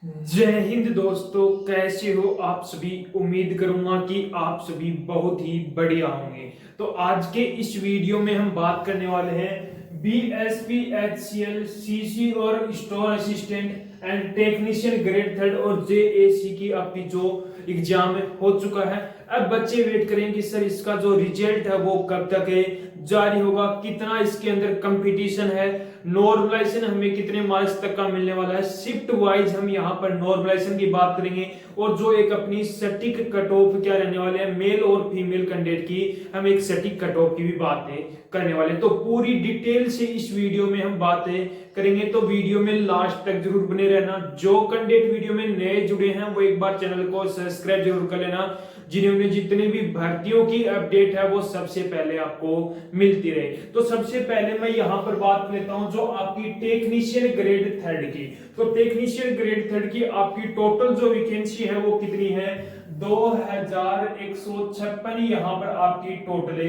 जय हिंद दोस्तों, कैसे हो आप सभी। उम्मीद करूंगा कि आप सभी बहुत ही बढ़िया होंगे। तो आज के इस वीडियो में हम बात करने वाले हैं बीएसपी एचसीएल सीसी और store assistant and technician grade third और जेएसी की आपकी जो एग्जाम हो चुका है। अब बच्चे वेट करेंगे सर इसका जो रिजल्ट है वो कब तक है जारी होगा, कितना इसके अंदर कंपटीशन है, नॉर्मलाइजेशन हमें कितने मार्क्स तक का मिलने वाला है। शिफ्ट वाइज हम यहाँ पर नॉर्मलाइजेशन की बात करेंगे और जो एक अपनी सटीक कट ऑफ क्या रहने वाले हैं मेल और फीमेल कैंडिडेट की, हम एक सटीक कट ऑफ की भी बातें करने वाले हैं। तो पूरी डिटेल से इस वीडियो में हम बातें करेंगे, तो वीडियो में लास्ट तक जरूर बने रहना। जो कैंडिडेट वीडियो में नए जुड़े हैं वो एक बार चैनल को सब्सक्राइब जरूर कर लेना, जिन्होंने जितनी भी भर्तियों की अपडेट है वो सबसे पहले आपको मिलती रहे। तो सबसे पहले मैं यहां पर बात लेता हूं जो आपकी टेक्नीशियन ग्रेड थर्ड की। तो टेक्नीशियन ग्रेड थर्ड की आपकी टोटल जो वैकेंसी है वो कितनी है, 2156 यहाँ पर आपकी टोटल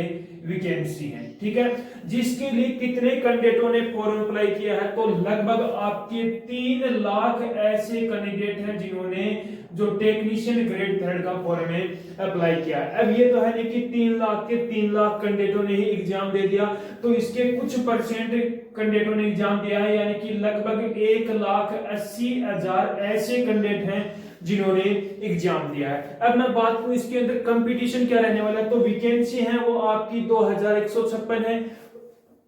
वैकेंसी है। ठीक है, जिसके लिए कितने कैंडिडेटों ने फॉर्म अप्लाई किया है, तो लगभग आपके 3 लाख ऐसे कैंडिडेट हैं जिन्होंने जो टेक्नीशियन ग्रेड थर्ड का फॉर्म में अप्लाई किया है। अब ये तो है नहीं कि 3 लाख कैंडिडेटों ने ही एग्जाम दे दिया, तो इसके कुछ परसेंट कैंडिडेटों ने एग्जाम दिया है, यानी कि लगभग 1,80,000 ऐसे कैंडिडेट हैं जिन्होंने एग्जाम दिया है। अब मैं बात करूं इसके अंदर कंपटीशन क्या रहने वाला है, तो वैकेंसी है वो आपकी 2156 है।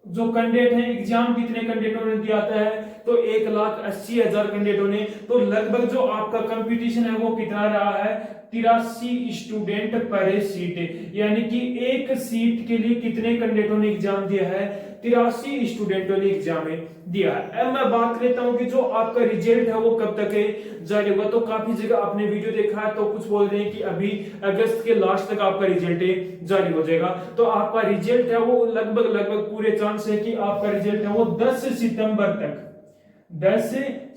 जो कैंडिडेट है एग्जाम कितने कैंडिडेटों ने दिया है, तो 1,80,000 कैंडिडेटों ने। तो लगभग जो आपका कंपटीशन है वो कितना रहा है, 83 स्टूडेंट पर सीट, यानी कि एक सीट के लिए कितने कैंडिडेटों ने एग्जाम दिया है, 83 स्टूडेंटों ने एग्जाम दिया है। अब मैं बात करता हूं कि जो आपका रिजल्ट है वो कब तक है जारी होगा। तो काफी जगह आपने वीडियो देखा है तो कुछ बोल रहे हैं कि अभी अगस्त के लास्ट तक आपका रिजल्ट जारी हो जाएगा। तो आपका रिजल्ट है वो लगभग पूरे चांस है कि आपका रिजल्ट है वो 10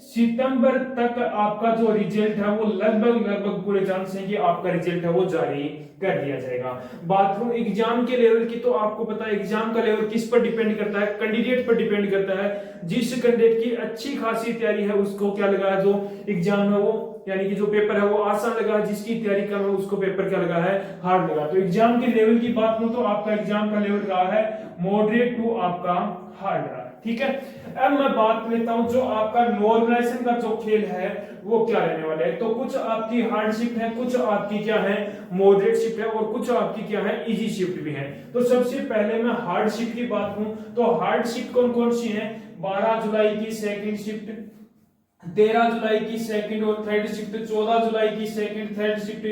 सितंबर तक आपका जो रिजल्ट है वो लगभग पूरे चांस है कि आपका रिजल्ट है वो जारी कर दिया जाएगा। बात करूं एग्जाम के लेवल की, तो आपको पता है एग्जाम का लेवल किस पर डिपेंड करता है, कैंडिडेट पर डिपेंड करता है। जिस कैंडिडेट की अच्छी खासी तैयारी है उसको क्या लगा है, जो एग्जाम है वो यानी कि जो पेपर है वो आसान लगा, जिसकी तैयारी कम है उसको पेपर क्या लगा है, हार्ड लगा। तो एग्जाम के लेवल की बात करूं तो आपका एग्जाम का लेवल रहा है मॉडरेट टू आपका हार्ड रहा। ठीक है, अब मैं बात लेता हूं जो आपका नॉर्मलाइजेशन का जो खेल है वो क्या रहने वाला है। तो कुछ आपकी हार्ड शिफ्ट है, कुछ आपकी क्या है मॉडरेट शिफ्ट है और कुछ आपकी क्या है इजी शिफ्ट भी है। तो सबसे पहले मैं हार्ड शिफ्ट की बात करूं तो हार्ड शिफ्ट कौन कौन सी है, 12 जुलाई की सेकंड शिफ्ट, 13 जुलाई की सेकंड और थर्ड शिफ्ट, 14 जुलाई की सेकंड थर्ड शिफ्ट,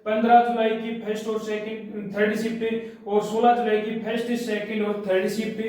15 जुलाई की फर्स्ट और सेकंड थर्ड शिफ्ट और 16 जुलाई की फर्स्ट सेकंड और थर्ड शिफ्ट,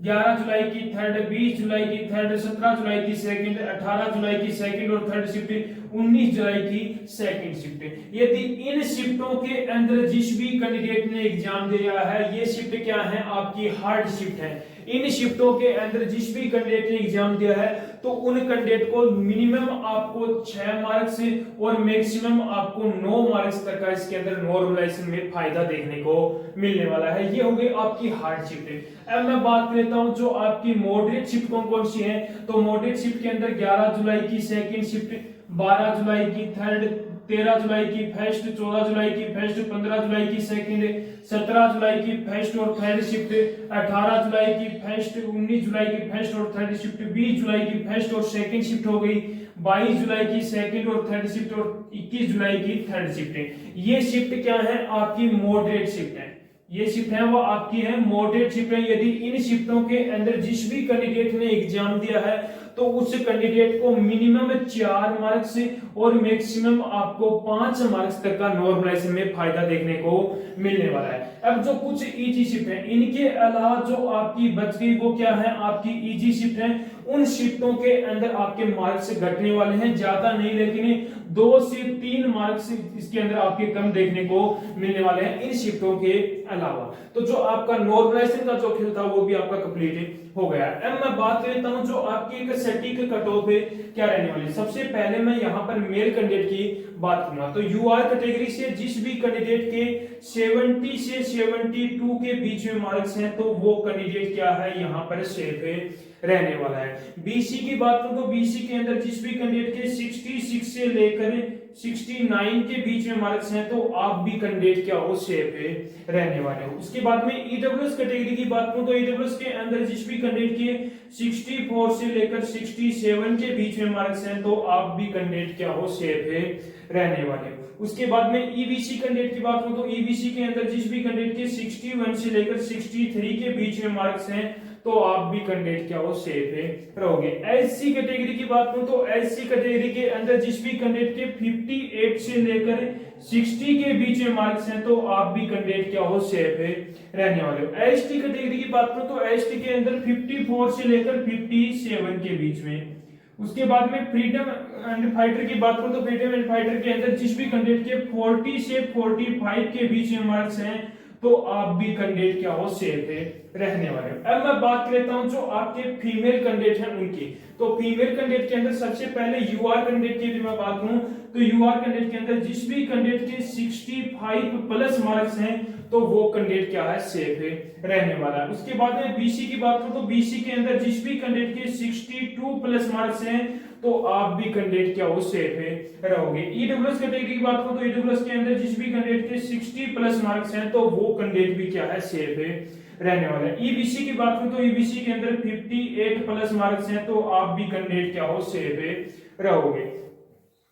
11 जुलाई की थर्ड, 20 जुलाई की थर्ड, 17 जुलाई की सेकंड, 18 जुलाई की सेकंड और थर्ड शिफ्ट, 19 जुलाई की सेकंड शिफ्ट। यदि इन शिफ्टों के अंदर जिस भी कैंडिडेट ने एग्जाम दिया है ये शिफ्ट क्या है, आपकी हार्ड शिफ्ट है। इन शिफ्टों के अंदर जिस भी कैंडिडेट ने एग्जाम दिया है तो उन कैंडिडेट को मिनिमम आपको 6 मार्क्स और मैक्सिमम आपको 9 मार्क्स तक का इसके अंदर नॉर्मलाइजेशन में फायदा देखने को मिलने वाला है। ये हो गई आपकी हार्ड शिफ्ट। अब मैं बात करता हूं जो आपकी मॉडरेट शिफ्ट कौन कौन सी है, तो मॉडरेट शिफ्ट के अंदर 11 जुलाई की सेकंड शिफ्ट, 12 जुलाई की थर्ड, 13 जुलाई की फर्स्ट, 14 जुलाई की फर्स्ट, 15 जुलाई की सेकंड, 17 जुलाई की फर्स्ट और थर्ड शिफ्ट, 18 जुलाई की फर्स्ट, 19 जुलाई की फर्स्ट और थर्ड शिफ्ट, 20 जुलाई की फर्स्ट और सेकंड शिफ्ट हो गई, 22 जुलाई की सेकंड और थर्ड शिफ्ट और 21 जुलाई की थर्ड शिफ्ट। ये शिफ्ट क्या है, आपकी मॉडरेट शिफ्ट है। ये शिफ्ट है वो आपकी है मॉडरेट शिफ्ट है। यदि इन शिफ्टों के अंदर जिस भी कैंडिडेट ने एग्जाम दिया है तो उस कैंडिडेट को मिनिमम 4 मार्क्स और मैक्सिमम आपको 5 मार्क्स तक का नॉर्मलाइजेशन में फायदा देखने को मिलने वाला है। अब जो कुछ इजी शिफ्ट है, इनके अलावा जो आपकी बच गई वो क्या है, आपकी इजी शिफ्ट है। उन शिफ्टों के अंदर आपके मार्क्स घटने वाले हैं, ज्यादा नहीं लेकिन 2 से 3 मार्क्स इसके अंदर आपके कम देखने को मिलने वाले हैं इन शिफ्टों के अलावा। तो जो आपका नॉर्मलाइजेशन का जो खेल था वो भी आपका कंप्लीट हो गया। अब मैं बात करता हूं जो आपकी एक सटीक कट ऑफ है क्या रहने वाली। सबसे पहले मैं यहां पर मेल कैंडिडेट की बात करूंगा। तो यूआर कैटेगरी से जिस भी कैंडिडेट के 70 से 72 के बीच में मार्क्स हैं तो वो कैंडिडेट क्या है, यहां पर सेफ है रहने वाला है। बीसी की बात करूं तो बीसी के अंदर जिस भी कैंडिडेट के 66 से लेकर 69 के बीच में मार्क्स हैं तो आप भी कैंडिडेट क्या हो सेफ है रहने वाले हो। उसके बाद में ईडब्ल्यूएस कैटेगरी की बात करूं तो ईडब्ल्यूएस के अंदर जिस भी कैंडिडेट के 64 से लेकर 67 के बीच में मार्क्स हैं तो आप भी कैंडिडेट क्या हो सेफ है रहने वाले हो। उसके बाद में ईबीसी कैंडिडेट की बात करूं तो ईबीसी के अंदर जिस भी कैंडिडेट के 61 से लेकर 63 के बीच में मार्क्स हैं तो आप भी कैंडिडेट क्या हो सेफ है रहोगे। एससी कैटेगरी की बात करूं तो एससी कैटेगरी के अंदर जिस भी कैंडिडेट के 58 से लेकर 60 के बीच में मार्क्स हैं तो आप भी कैंडिडेट क्या हो सेफ है रहने वाले हो। एसटी कैटेगरी की बात करूं तो एसटी के अंदर 54 से लेकर 57 के बीच में। उसके बाद में फ्रीडम एंड फाइटर की बात करूं तो फ्रीडम एंड फाइटर के अंदर जिस भी कैंडिडेट के 40 से 45 के बीच में मार्क्स हैं तो आप भी कैंडिडेट क्या हो सेफ है रहने वाले। अब मैं बात कर लेता हूं जो आपके फीमेल कैंडिडेट हैं उनकी। तो फीमेल कैंडिडेट के अंदर सबसे पहले यूआर कैंडिडेट की मैं बात करूं तो यूआर कैंडिडेट के अंदर जिस भी कैंडिडेट के 65 प्लस मार्क्स हैं तो वो कैंडिडेट क्या है सेफ है रहने वाला है। उसके बाद में बीसी की बात करूं तो बीसी के अंदर जिस भी कैंडिडेट के 62 प्लस मार्क्स हैं तो आप भी कैंडिडेट क्या हो सेफ है रहोगे। ईडब्ल्यूएस कैटेगरी की बात करूं तो ईडब्ल्यूएस के अंदर जिस भी कैंडिडेट के 60 प्लस मार्क्स हैं तो वो कैंडिडेट भी क्या है सेफ है रहने वाला है। ईबीसी की बात करूं तो ईबीसी के अंदर 58 प्लस मार्क्स हैं तो आप भी कैंडिडेट क्या हो सेफ है रहोगे।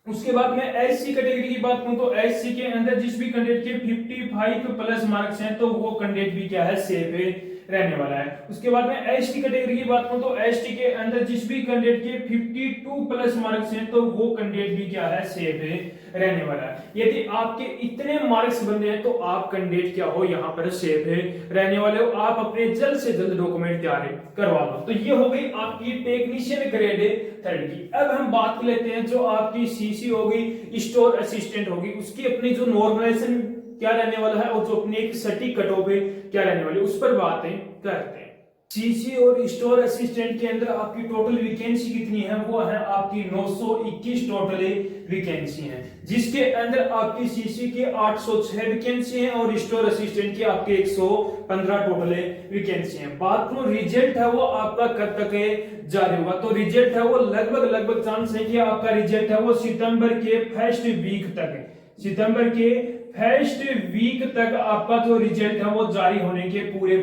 उसके बाद में एससी कैटेगरी की बात करूं तो एससी के अंदर जिस भी कैंडिडेट के 55 प्लस मार्क्स हैं तो वो कैंडिडेट भी क्या है सेफ है रहने वाला है। उसके बाद में एसटी कैटेगरी की बात करूं तो एसटी के अंदर जिस भी कैंडिडेट के 52 प्लस मार्क्स हैं तो वो कैंडिडेट भी क्या है सेफ है रहने वाला है। यदि आपके इतने मार्क्स बने हैं तो आप कैंडिडेट क्या हो यहाँ पर सेफ है रहने वाले हो। आप अपने जल्द से जल्द डॉक्यूमेंट तैयार करवा लो। तो ये हो गई आपकी टेक्नीशियन ग्रेड 3 की। अब हम बात कर लेते हैं जो आपकी सीसी होगी स्टोर असिस्टेंट होगी उसकी अपनी जो नॉर्मलाइजेशन क्या रहने वाला है और जो अपनी एक सटीक कट ऑफ है क्या रहने वाली उस पर बातें करते हैं। सीसी और स्टोर असिस्टेंट के अंदर आपकी टोटल वैकेंसी कितनी है वो है आपकी 921 टोटल वैकेंसी है जिसके अंदर आपकी सीसी के 806 वैकेंसी है और स्टोर असिस्टेंट की आपके 115 टोटल वैकेंसी है। बात करूं रिजल्ट है वो आपका कब तक जारी होगा तो रिजल्ट है वो लगभग चांस है कि आपका रिजल्ट है वो सितंबर के फर्स्ट वीक तक सितंबर के फर्स्ट वीक तक आपका जो रिजल्ट है वो जारी होने के पूरे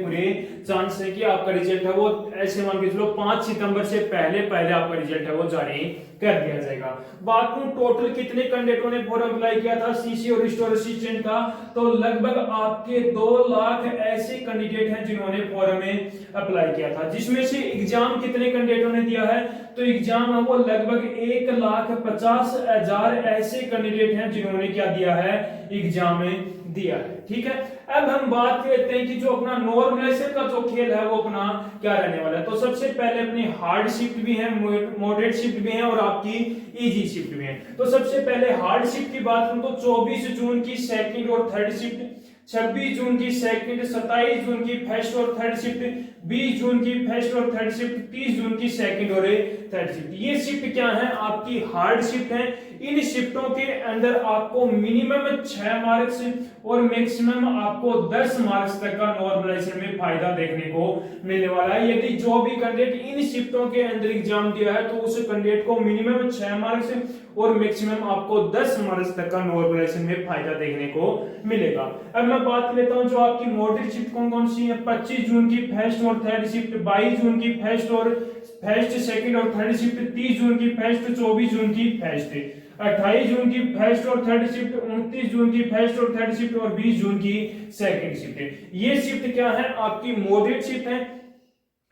चांस है कि आपका रिजल्ट है वो ऐसे मान के चलो 5 सितंबर से पहले आपका रिजल्ट है वो जारी कर दिया जाएगा। बात करूं टोटल कितने कैंडिडेटों ने फॉर्म अप्लाई किया था सीसी और स्टोर असिस्टेंट का तो लगभग आपके 2 लाख ऐसे कैंडिडेट हैं जिन्होंने फॉर्म में अप्लाई किया था। जिसमें से एग्जाम कितने कैंडिडेटों ने दिया है तो एग्जाम है वो लगभग 1,50,000 ऐसे कैंडिडेट हैं जिन्होंने क्या दिया है एग्जाम में दिया है। ठीक है, अब हम बात करते हैं कि जो अपना नॉर्मलाइजेशन का जो खेल है वो अपना क्या रहने वाला है। तो सबसे पहले अपनी हार्ड शिफ्ट भी है, मॉडरेट शिफ्ट भी है और आपकी इजी शिफ्ट भी है। तो सबसे पहले हार्ड शिफ्ट की बात करूं तो 24 जून की सेकंड और थर्ड शिफ्ट, 26 जून की सेकंड, 27 जून की फर्स्ट और थर्ड शिफ्ट, 20 जून की फर्स्ट और थर्ड शिफ्ट, 30 जून की सेकंड और थर्ड शिफ्ट। ये शिफ्ट क्या है आपकी हार्ड शिफ्ट है। इन शिफ्टों के अंदर आपको मिनिमम 6 मार्क्स और मैक्सिमम आपको 10 मार्क्स तक का नॉर्मलाइजेशन में फायदा देखने को मिलने वाला है। यदि जो भी कैंडिडेट इन शिफ्टों के अंदर एग्जाम दिया है तो उस कैंडिडेट को मिनिमम 6 मार्क्स और मैक्सिमम आपको 10 मार्क्स तक का नॉर्मलाइजेशन में फायदा देखने को मिलेगा। अब मैं बात लेता हूं जो आपकी मॉडरेट शिफ्ट कौन कौन सी है। 25 जून की फर्स्ट और थर्ड शिफ्ट, 22 जून की फर्स्ट सेकंड और थर्ड शिफ्ट, 30 जून की फर्स्ट, 24 जून की फर्स्ट, 28 जून की फर्स्ट और थर्ड शिफ्ट, 29 जून की फर्स्ट और थर्ड शिफ्ट और 20 जून की सेकंड शिफ्ट। ये शिफ्ट क्या है आपकी मॉडरेट शिफ्ट है।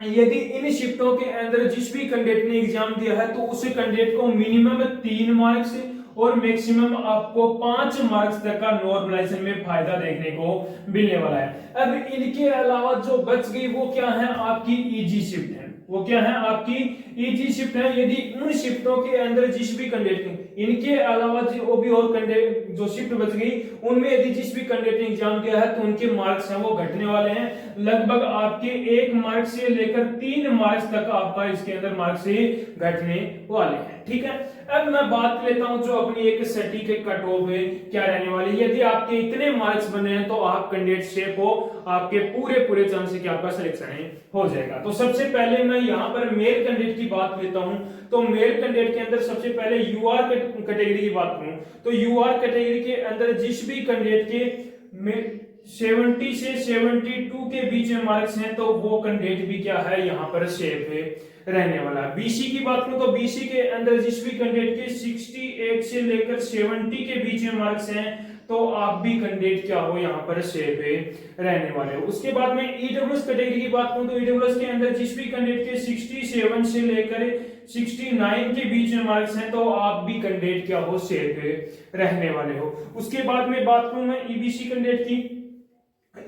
यदि इन शिफ्टों के अंदर जिस भी कैंडिडेट ने एग्जाम दिया है तो उस कैंडिडेट को मिनिमम 3 मार्क्स और मैक्सिमम आपको 5 मार्क्स तक का नॉर्मलाइजेशन में फायदा देखने को मिलने वाला है। अब इनके अलावा जो बच गई वो क्या है आपकी इजी शिफ्ट है। वो क्या है आपकी इजी शिफ्ट है। यदि उन शिफ्टों के अंदर जिस भी कैंडिडेट इनके अलावा जो भी और कैंडिडेट जो शिफ्ट बच गई उनमें यदि जिस भी कैंडिडेट ने एग्जाम दिया है तो उनके मार्क्स हैं वो घटने वाले हैं। लगभग आपके 1 मार्क्स से लेकर 3 मार्क्स तक आपका इसके अंदर मार्क्स घटने वाले हैं। ठीक है। अब मैं बात कर लेता हूं जो अपनी एक सटीक कट ऑफ है क्या रहने वाली। यदि आपके इतने मार्क्स बने हैं तो आप कैंडिडेट शेप हो, आपके पूरे पूरे चांस है कि आपका सिलेक्शन हो जाएगा। तो सबसे पहले मैं यहाँ पर मेल कैंडिडेट की बात लेता हूं। तो मेल कैंडिडेट के अंदर सबसे पहले यूआर कैटेगरी की बात करूं तो यूआर कैटेगरी के अंदर जिस भी कैंडिडेट के 70 से 72 के बीच में मार्क्स हैं तो वो कैंडिडेट भी क्या है यहाँ पर सेफ है रहने वाला। बीसी की बात करूं तो बीसी के अंदर जिस भी कैंडिडेट के 68 से लेकर 70 के बीच में मार्क्स हैं तो आप भी कैंडिडेट क्या हो यहाँ पर सेफ है रहने वाले हो। उसके बाद में ईडब्ल्यूएस कैटेगरी की बात करूं तो ईडब्ल्यूएस के अंदर जिस भी कैंडिडेट के 67 से लेकर 69 के बीच में मार्क्स हैं तो आप भी कैंडिडेट क्या हो सेफ है रहने वाले हो। उसके बाद में बात करूं मैं ईबीसी कैंडिडेट की,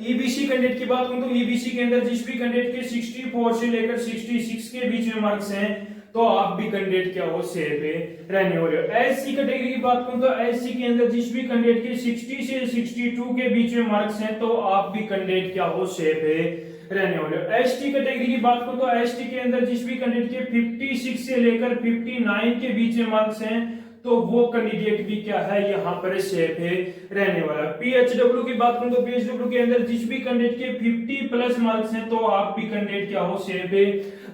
ईबीसी कैंडिडेट की बात करूं तो ईबीसी के अंदर जिस भी कैंडिडेट के 64 से लेकर 66 के बीच में मार्क्स हैं तो आप भी कैंडिडेट क्या हो सेफ है रहने वाले हो। एससी कैटेगरी की बात करूं तो एससी के अंदर जिस भी कैंडिडेट के 60 से 62 के बीच में मार्क्स हैं तो आप भी कैंडिडेट क्या हो सेफ है रहने वाले हो। एसटी कैटेगरी की बात करूं तो एसटी के अंदर जिस भी कैंडिडेट के 56 से लेकर 59 के बीच में मार्क्स हैं तो वो कैंडिडेट भी क्या है यहाँ पर सेफ है रहने वाला। पीएचडब्ल्यू की बात करूं तो पीएचडब्ल्यू के अंदर जिस भी कैंडिडेट के 50 प्लस मार्क्स हैं तो आप भी कैंडिडेट क्या हो सेफ है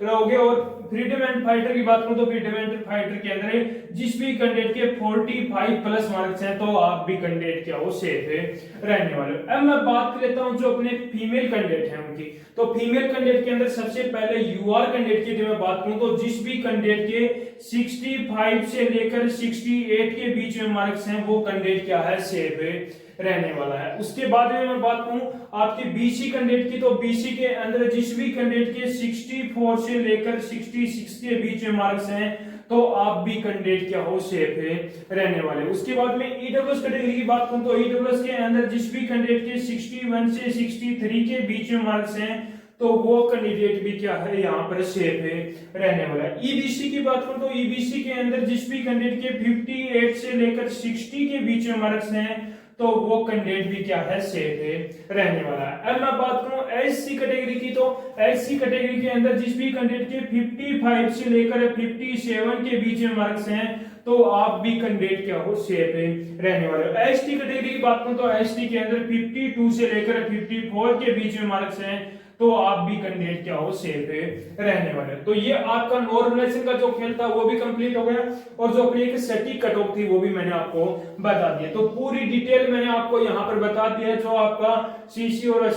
रहोगे। और फ्रीडम एंड फाइटर की बात करूं तो फ्रीडम एंड फाइटर के अंदर जिस भी कैंडिडेट के 45 प्लस मार्क्स हैं तो आप भी कैंडिडेट क्या हो सेफ है रहने वाले। अब मैं बात कर लेता हूं जो अपने फीमेल कैंडिडेट हैं उनकी। तो फीमेल कैंडिडेट के अंदर सबसे पहले यूआर कैंडिडेट की मैं बात करूं तो जिस भी कैंडिडेट के 65 से लेकर 68 के बीच में मार्क्स हैं वो कैंडिडेट क्या है सेफ है रहने वाला है। उसके बाद में मैं बात करूं आपके बीसी कैंडिडेट की तो बीसी के अंदर जिस भी कैंडिडेट के 64 से लेकर 66 के बीच में मार्क्स हैं तो आप भी कैंडिडेट क्या हो सेफ है रहने वाले। उसके बाद में ईडब्ल्यूएस कैटेगरी की बात करूं तो ईडब्ल्यूएस के अंदर जिस भी कैंडिडेट के 61 से 63 के बीच में मार्क्स हैं तो वो कैंडिडेट भी क्या है यहाँ पर सेफ है रहने वाला है। ईबीसी की बात करूं तो ईबीसी के अंदर जिस भी कैंडिडेट के 58 से लेकर 60 के बीच में मार्क्स हैं तो वो कैंडिडेट भी क्या है सेफ है रहने वाला है। अब मैं बात करूं एससी कैटेगरी की तो एससी कैटेगरी के अंदर जिस भी कैंडिडेट के 55 से लेकर 57 के बीच में मार्क्स हैं तो आप भी कैंडिडेट क्या हो सेफ है रहने वाले हो। एसटी कैटेगरी की बात करूं तो एसटी के अंदर 52 से लेकर 54 के बीच में मार्क्स हैं तो आप भी कैंडिडेट क्या हो सेफ है रहने वाले। तो ये आपका नॉर्मलाइजेशन का जो खेल था वो भी कंप्लीट हो गया और जो अपनी एक सटीक कट ऑफ थी वो भी मैंने आपको बता दिया। तो पूरी डिटेल मैंने आपको यहाँ पर बता दिया है। जो आपका सीसी और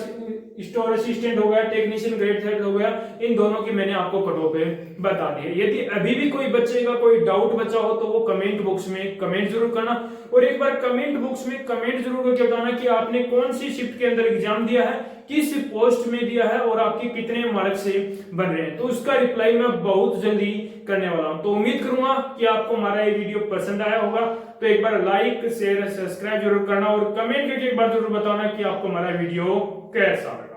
स्टोर असिस्टेंट हो गया, टेक्नीशियन ग्रेड 3 हो गया, इन दोनों की मैंने आपको कट ऑफ बता दी है। यदि अभी भी कोई बच्चे का कोई डाउट बचा हो तो वो कमेंट बॉक्स में कमेंट जरूर करना और एक बार कमेंट बॉक्स में कमेंट जरूर करके बताना कि आपने कौन सी शिफ्ट के अंदर एग्जाम दिया है, किस पोस्ट में दिया है और आपके कितने मार्क्स से बन रहे हैं। तो उसका रिप्लाई मैं बहुत जल्दी करने वाला हूं। तो उम्मीद करूंगा कि आपको हमारा ये वीडियो पसंद आया होगा। तो एक बार लाइक शेयर सब्सक्राइब जरूर करना और कमेंट करके एक बार जरूर बताना कि आपको हमारा वीडियो कैसा लगा।